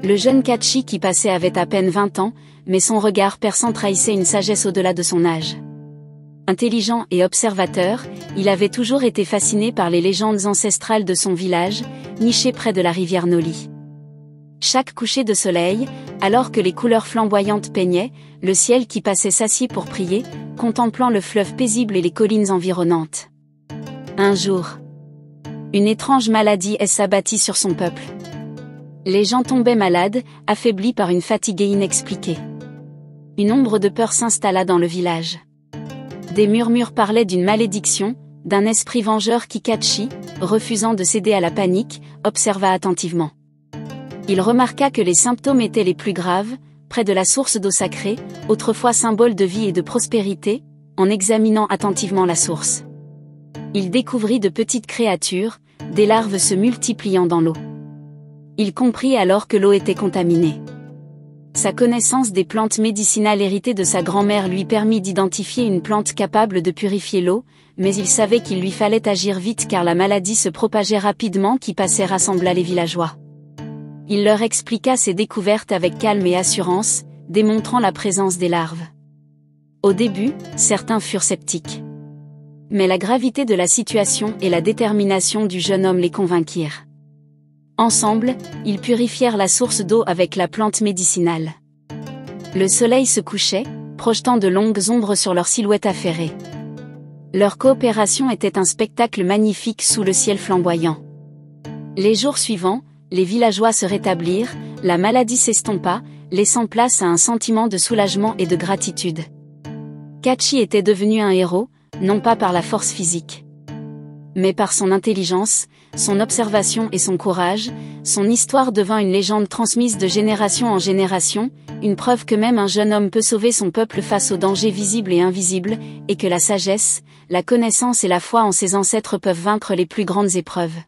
Le jeune Kachi qui passait avait à peine 20 ans, mais son regard perçant trahissait une sagesse au-delà de son âge. Intelligent et observateur, il avait toujours été fasciné par les légendes ancestrales de son village, niché près de la rivière Noli. Chaque coucher de soleil, alors que les couleurs flamboyantes peignaient, le ciel qui passait s'assit pour prier, contemplant le fleuve paisible et les collines environnantes. Un jour, une étrange maladie s'abattit sur son peuple. Les gens tombaient malades, affaiblis par une fatigue inexpliquée. Une ombre de peur s'installa dans le village. Des murmures parlaient d'une malédiction, d'un esprit vengeur qui Kachi, refusant de céder à la panique, observa attentivement. Il remarqua que les symptômes étaient les plus graves, près de la source d'eau sacrée, autrefois symbole de vie et de prospérité, en examinant attentivement la source. Il découvrit de petites créatures, des larves se multipliant dans l'eau. Il comprit alors que l'eau était contaminée. Sa connaissance des plantes médicinales héritées de sa grand-mère lui permit d'identifier une plante capable de purifier l'eau, mais il savait qu'il lui fallait agir vite car la maladie se propageait rapidement qui passait rassembla les villageois. Il leur expliqua ses découvertes avec calme et assurance, démontrant la présence des larves. Au début, certains furent sceptiques. Mais la gravité de la situation et la détermination du jeune homme les convainquirent. Ensemble, ils purifièrent la source d'eau avec la plante médicinale. Le soleil se couchait, projetant de longues ombres sur leur silhouette affairée. Leur coopération était un spectacle magnifique sous le ciel flamboyant. Les jours suivants, les villageois se rétablirent, la maladie s'estompa, laissant place à un sentiment de soulagement et de gratitude. Kachi était devenu un héros, non pas par la force physique, mais par son intelligence, son observation et son courage. Son histoire devint une légende transmise de génération en génération, une preuve que même un jeune homme peut sauver son peuple face aux dangers visibles et invisibles, et que la sagesse, la connaissance et la foi en ses ancêtres peuvent vaincre les plus grandes épreuves.